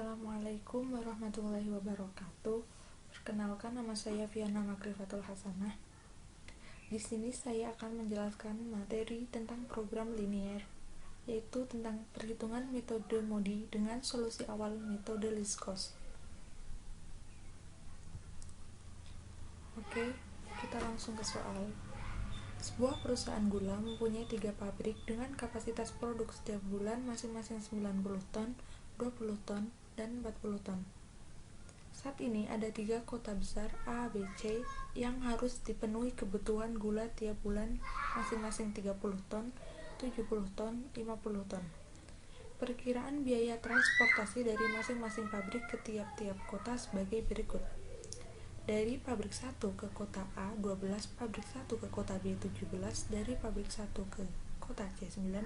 Assalamualaikum warahmatullahi wabarakatuh. Perkenalkan, nama saya Fiana Makrifatul Hasanah. Di sini saya akan menjelaskan materi tentang program linier, yaitu tentang perhitungan metode Modi dengan solusi awal metode least cost. Oke, kita langsung ke soal. Sebuah perusahaan gula mempunyai 3 pabrik dengan kapasitas produk setiap bulan masing-masing 90 ton, 20 ton, dan 40 ton. Saat ini ada 3 kota besar A, B, C yang harus dipenuhi kebutuhan gula tiap bulan masing-masing 30 ton, 70 ton, 50 ton. Perkiraan biaya transportasi dari masing-masing pabrik ke tiap-tiap kota sebagai berikut. Dari pabrik 1 ke kota A 12, pabrik 1 ke kota B 17, dari pabrik 1 ke kota C 9,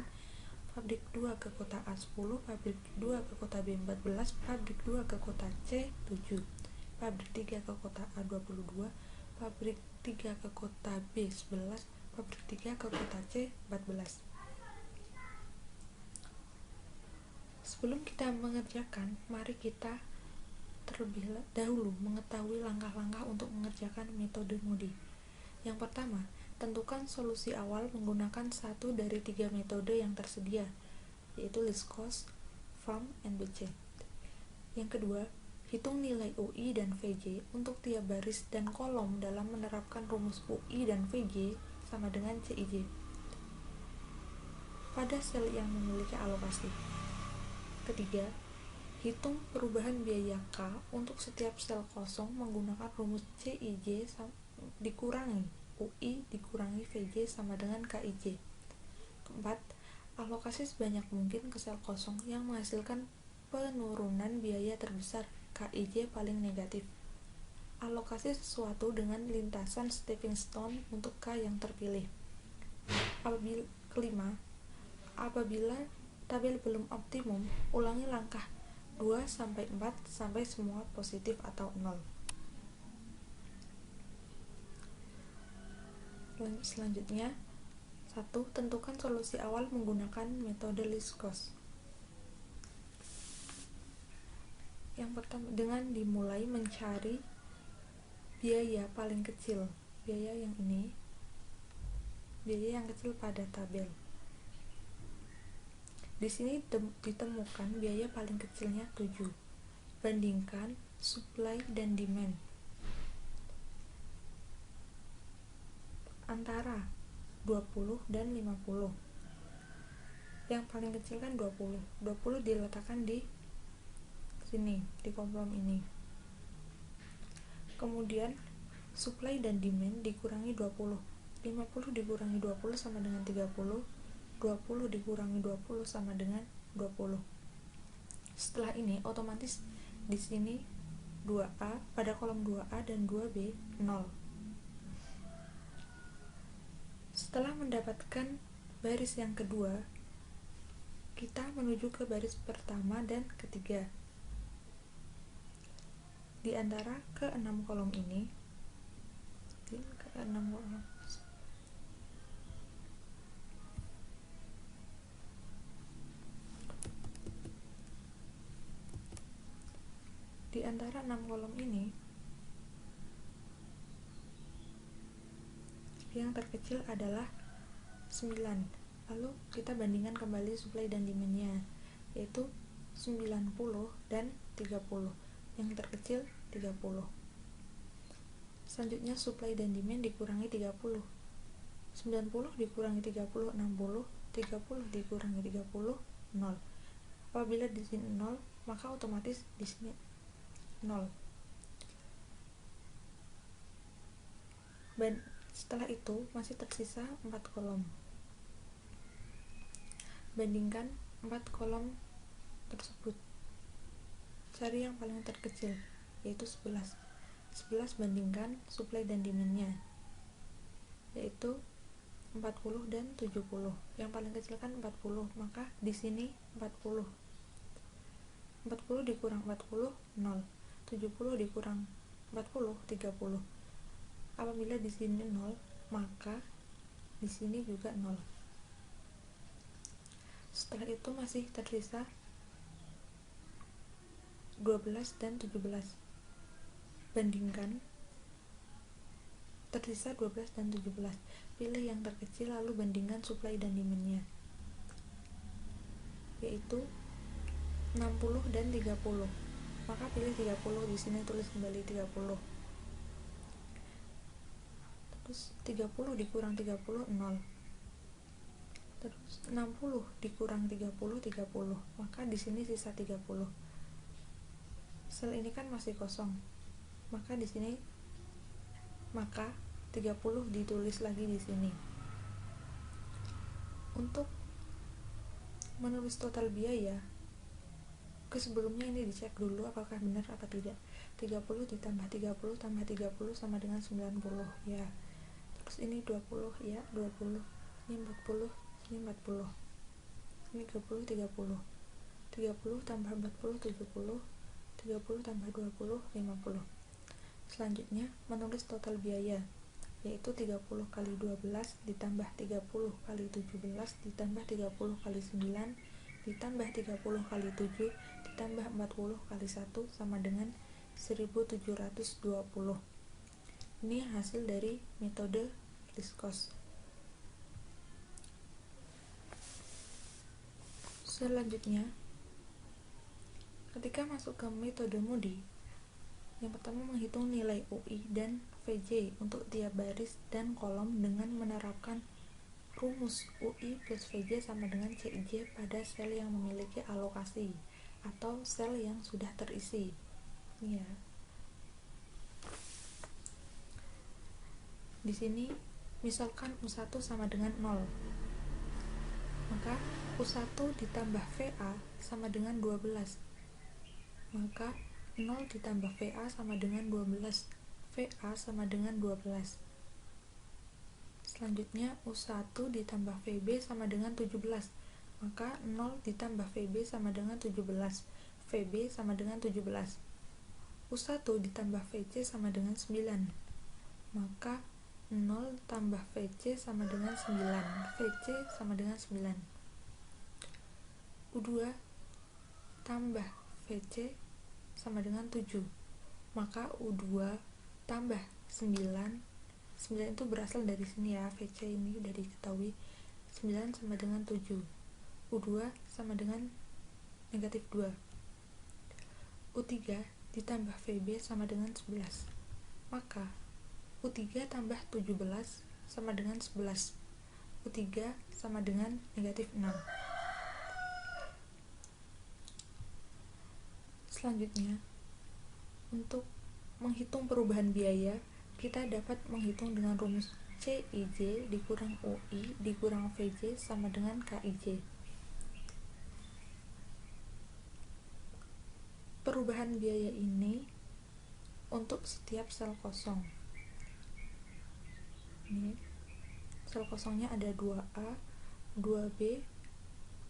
pabrik 2 ke kota A 10, pabrik 2 ke kota B 14, pabrik 2 ke kota C 7, pabrik 3 ke kota A 22, pabrik 3 ke kota B 11, pabrik 3 ke kota C 14. Sebelum kita mengerjakan, mari kita terlebih dahulu mengetahui langkah-langkah untuk mengerjakan metode Modi. Yang pertama, tentukan solusi awal menggunakan satu dari 3 metode yang tersedia, yaitu least cost, FAM, and BC. Yang kedua, hitung nilai UI dan VJ untuk tiap baris dan kolom dalam menerapkan rumus UI dan VJ sama dengan CIJ pada sel yang memiliki alokasi. Ketiga, hitung perubahan biaya K untuk setiap sel kosong menggunakan rumus CIJ dikurangi UI dikurangi VJ sama dengan KIJ. Keempat, alokasi sebanyak mungkin ke sel kosong yang menghasilkan penurunan biaya terbesar KIJ paling negatif. Alokasi sesuatu dengan lintasan stepping stone untuk K yang terpilih. Kelima, apabila tabel belum optimum, ulangi langkah 2-4 sampai semua positif atau 0. Selanjutnya, 1. Tentukan solusi awal menggunakan metode least cost. Yang pertama, dengan dimulai mencari biaya paling kecil, biaya yang kecil pada tabel. Di sini ditemukan biaya paling kecilnya 7. Bandingkan supply dan demand antara 20 dan 50. Yang paling kecil kan 20. 20 diletakkan di sini, di kolom ini. Kemudian supply dan demand dikurangi 20. 50 dikurangi 20 sama dengan 30. 20 dikurangi 20 sama dengan 20. Setelah ini otomatis di sini 2A, pada kolom 2A dan 2B 0. Setelah mendapatkan baris yang kedua, kita menuju ke baris pertama dan ketiga. Di antara ke-6 kolom ini, di antara 6 kolom ini, yang terkecil adalah 9. Lalu kita bandingkan kembali supply dan demand-nya, yaitu 90 dan 30. Yang terkecil 30. Selanjutnya supply dan demand dikurangi 30. 90 dikurangi 30 60, 30 dikurangi 30 0. Apabila di sini 0, maka otomatis di sini 0. Setelah itu masih tersisa 4 kolom. Bandingkan 4 kolom tersebut. Cari yang paling terkecil, yaitu 11. 11 bandingkan supply dan demand-nya, yaitu 40 dan 70. Yang paling kecil kan 40, maka di sini 40. 40 dikurang 40 0. 70 dikurang 40 30. Apabila di sini 0, maka di sini juga 0. Setelah itu masih tersisa 12 dan 17. Bandingkan. Tersisa 12 dan 17. Pilih yang terkecil lalu bandingkan supply dan demand-nya, yaitu 60 dan 30. Maka pilih 30, di sini tulis kembali 30. Terus 30 dikurang 30, 0. Terus 60 dikurang 30, 30. Maka di sini sisa 30. Sel ini kan masih kosong. Maka di sini 30 ditulis lagi di sini. Untuk menulis total biaya, sebelumnya ini dicek dulu apakah benar apa tidak. 30 ditambah 30 tambah 30 sama dengan 90 ya. Terus ini 20 ya, 20. Ini 40, ini 40. Ini 30, 30. 30 tambah 40, 70. 30 tambah 20, 50. Selanjutnya menulis total biaya, yaitu 30 kali 12 ditambah 30 kali 17 ditambah 30 kali 9 ditambah 30 kali 7 ditambah 40 kali 1 sama dengan 1720. Ini hasil dari metode list cost. Selanjutnya, ketika masuk ke metode Moody, yang pertama menghitung nilai UI dan VJ untuk tiap baris dan kolom dengan menerapkan rumus UI plus VJ sama dengan CIJ pada sel yang memiliki alokasi atau sel yang sudah terisi. Ya. Di sini misalkan U1 sama dengan 0. Maka U1 ditambah VA sama dengan 12. Maka 0 ditambah VA sama dengan 12. VA sama dengan 12. Selanjutnya U1 ditambah VB sama dengan 17. Maka 0 ditambah VB sama dengan 17. VB sama dengan 17. U1 ditambah VC sama dengan 9. Maka 0 tambah VC sama dengan 9. VC sama dengan 9. U2 tambah VC sama dengan 7. Maka U2 tambah 9. 9 itu berasal dari sini ya, VC ini udah diketahui. 9 sama dengan 7. U2 sama dengan negatif 2. U3 ditambah VB sama dengan 11. Maka U3 tambah 17 sama dengan 11. U3 sama dengan negatif 6. Selanjutnya, untuk menghitung perubahan biaya, kita dapat menghitung dengan rumus CIJ dikurang UI dikurang VJ sama dengan KIJ. Perubahan biaya ini untuk setiap sel kosong. Ini sel kosongnya ada 2A, 2B,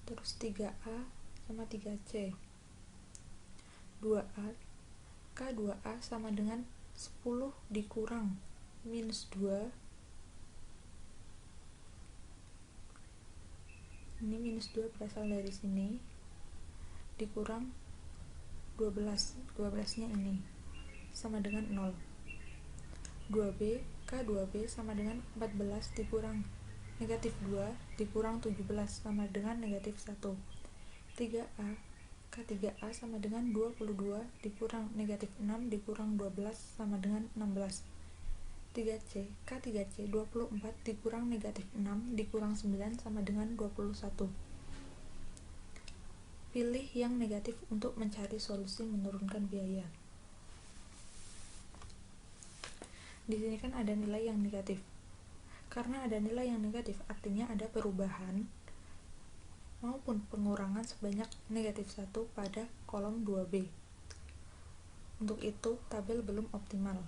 terus 3A sama 3C. 2A, K2A sama dengan 10 dikurang minus 2. Ini minus 2 berasal dari sini, dikurang 12. 12 nya ini sama dengan 0. 2B, K2B sama dengan 14 dikurang negatif 2 dikurang 17 sama dengan negatif 1. 3A, K3A sama dengan 22 dikurang negatif 6 dikurang 12 sama dengan 16. 3C, K3C 24 dikurang negatif 6 dikurang 9 sama dengan 21. Pilih yang negatif untuk mencari solusi menurunkan biaya. Di sini kan ada nilai yang negatif. Karena ada nilai yang negatif, artinya ada perubahan maupun pengurangan sebanyak negatif 1 pada kolom 2B. Untuk itu, tabel belum optimal.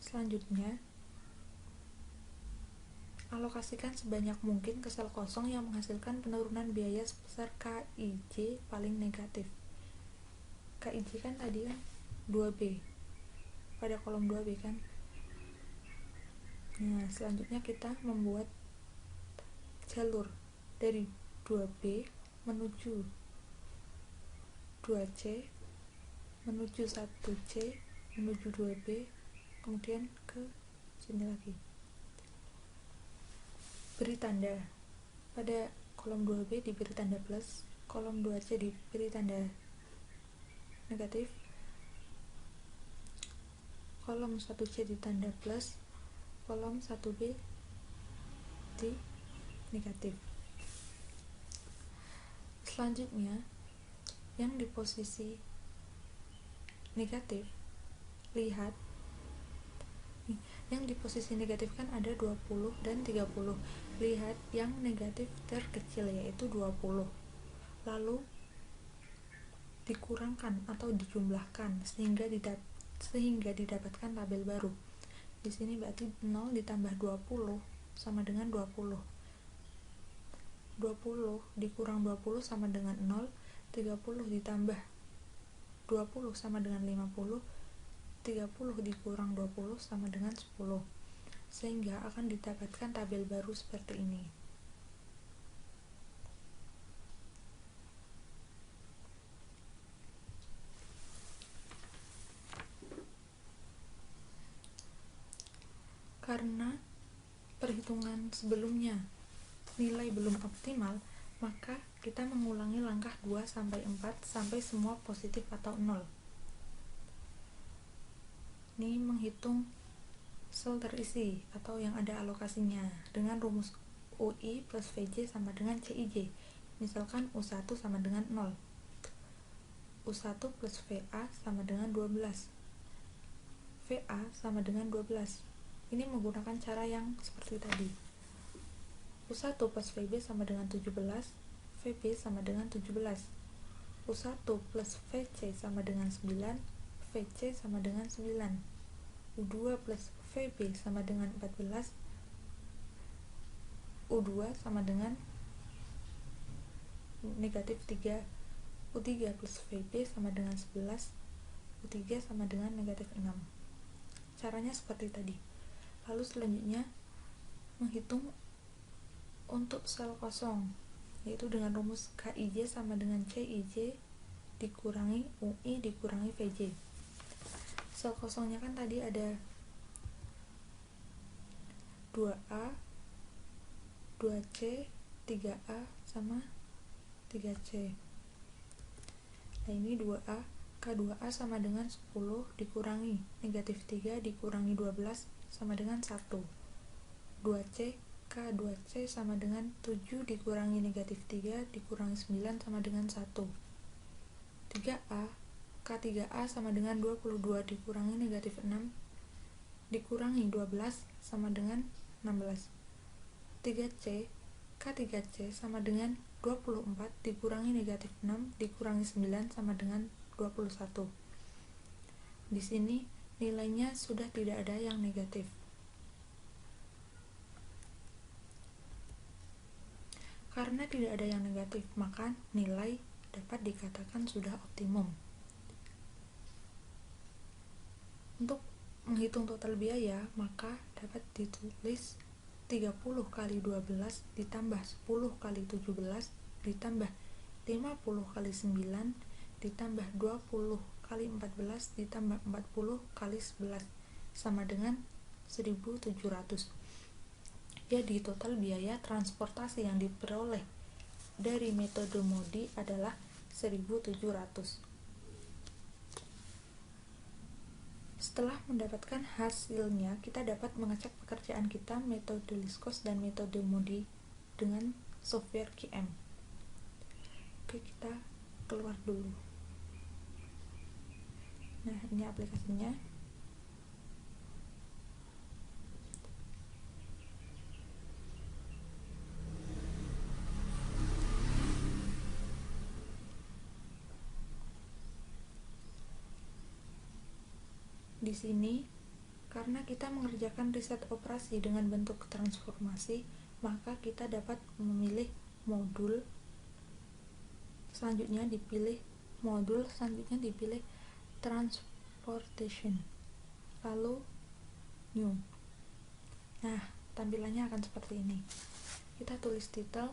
Selanjutnya, alokasikan sebanyak mungkin ke sel kosong yang menghasilkan penurunan biaya sebesar KIJ paling negatif. KIJ kan tadi kan 2B pada kolom 2B kan. Nah, selanjutnya kita membuat jalur dari 2B menuju 2C menuju 1C menuju 2B, kemudian ke sini lagi. Beri tanda. Pada kolom 2B diberi tanda plus, kolom 2C diberi tanda negatif, kolom 1C ditanda plus, kolom 1B di negatif. Selanjutnya, yang di posisi negatif, lihat yang di posisi negatif kan ada 20 dan 30. Lihat yang negatif terkecil yaitu 20. Lalu dikurangkan atau dijumlahkan sehingga didapatkan tabel baru. Di sini berarti 0 ditambah 20 sama dengan 20. 20 dikurang 20 sama dengan 0, 30 ditambah 20 sama dengan 50, 30 dikurang 20 sama dengan 10, sehingga akan didapatkan tabel baru seperti ini. Karena perhitungan sebelumnya nilai belum optimal, maka kita mengulangi langkah 2-4 sampai semua positif atau 0. Ini menghitung sel terisi atau yang ada alokasinya dengan rumus UI plus VJ sama dengan CIJ. Misalkan U1 sama dengan 0, U1 plus VA sama dengan 12, VA sama dengan 12. Ini menggunakan cara yang seperti tadi. U1 plus VB sama dengan 17, VB sama dengan 17, U1 plus VC sama dengan 9, VC sama dengan 9, U2 plus VB sama dengan 14, U2 sama dengan negatif 3, U3 plus VB sama dengan 11, U3 sama dengan negatif 6. Caranya seperti tadi. Lalu selanjutnya menghitung untuk sel kosong, yaitu dengan rumus KIJ sama dengan CIJ dikurangi UI dikurangi VJ. Sel kosongnya kan tadi ada 2A, 2C, 3A, sama 3C. Nah ini 2A, K2A sama dengan 10 dikurangi negatif 3 dikurangi 12 sama dengan 1. 2C, K2C sama dengan 7 dikurangi negatif 3 dikurangi 9 sama dengan 1. 3A, K3A sama dengan 22 dikurangi negatif 6 dikurangi 12 sama dengan 16. 3C, K3C sama dengan 24 dikurangi negatif 6 dikurangi 9 sama dengan 21. Di sini nilainya sudah tidak ada yang negatif. Karena tidak ada yang negatif, maka nilai dapat dikatakan sudah optimum. Untuk menghitung total biaya, maka dapat ditulis 30 kali 12 ditambah 10 kali 17 ditambah 50 kali 9 ditambah 20 kali 14 ditambah 40 kali 11 sama dengan 1.700. Jadi total biaya transportasi yang diperoleh dari metode MODI adalah 1.700. Setelah mendapatkan hasilnya, kita dapat mengecek pekerjaan kita metode Liskos dan metode MODI dengan software QM. Oke, kita keluar dulu. Nah, ini aplikasinya. Di sini, karena kita mengerjakan riset operasi dengan bentuk transformasi, maka kita dapat memilih modul. Selanjutnya dipilih modul, selanjutnya dipilih transportation, lalu new. Nah, tampilannya akan seperti ini. Kita tulis title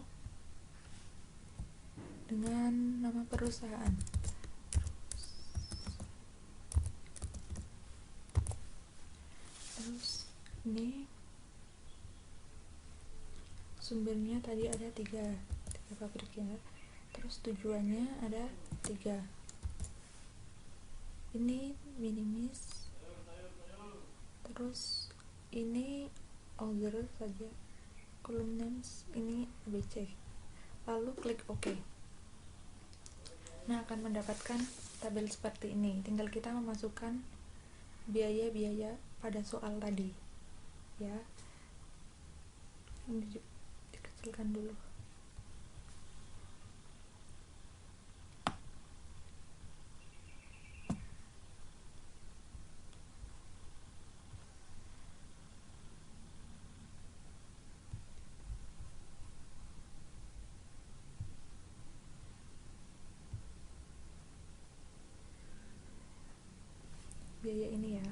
dengan nama perusahaan. ini sumbernya tadi ada tiga pabrik ya, terus tujuannya ada 3. Ini minimis, terus ini order saja, column names ini ABC, lalu klik OK. Nah, akan mendapatkan tabel seperti ini. Tinggal kita memasukkan biaya-biaya pada soal tadi ya. Ini dikecilkan dulu. Biaya ini ya.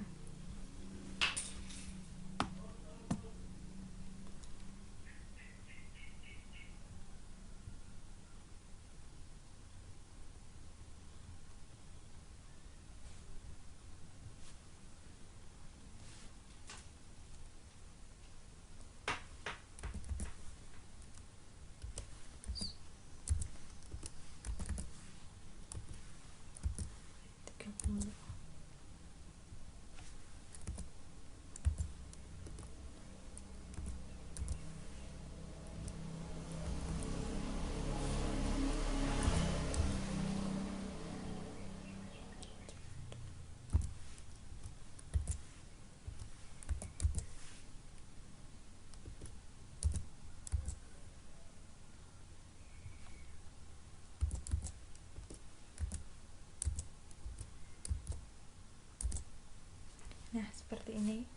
Nah, seperti ini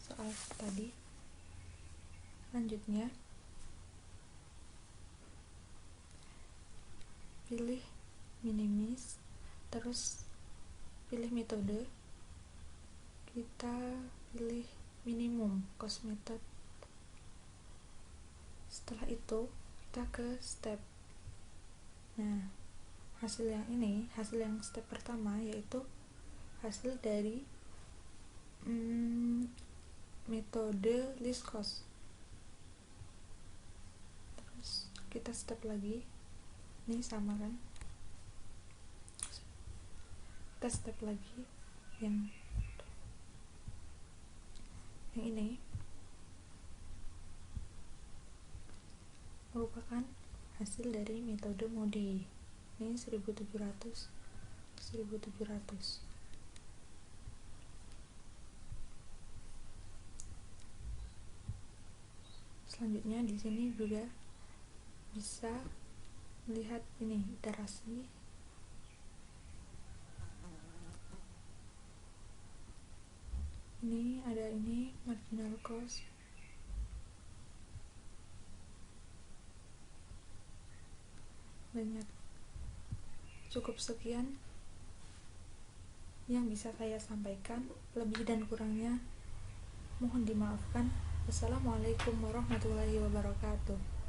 soal tadi. Lanjutnya, pilih minimis, terus pilih metode. Kita pilih minimum cost method. Setelah itu, kita ke step. Nah, hasil yang step pertama yaitu hasil dari metode list cost. Terus kita step lagi, ini sama kan, kita step lagi yang ini merupakan hasil dari metode Moody. Ini 1700. Selanjutnya di sini juga bisa melihat ini iterasi. Ini ada ini marginal cost. Banyak. Cukup sekian yang bisa saya sampaikan. Lebih dan kurangnya mohon dimaafkan. Wassalamualaikum warahmatullahi wabarakatuh.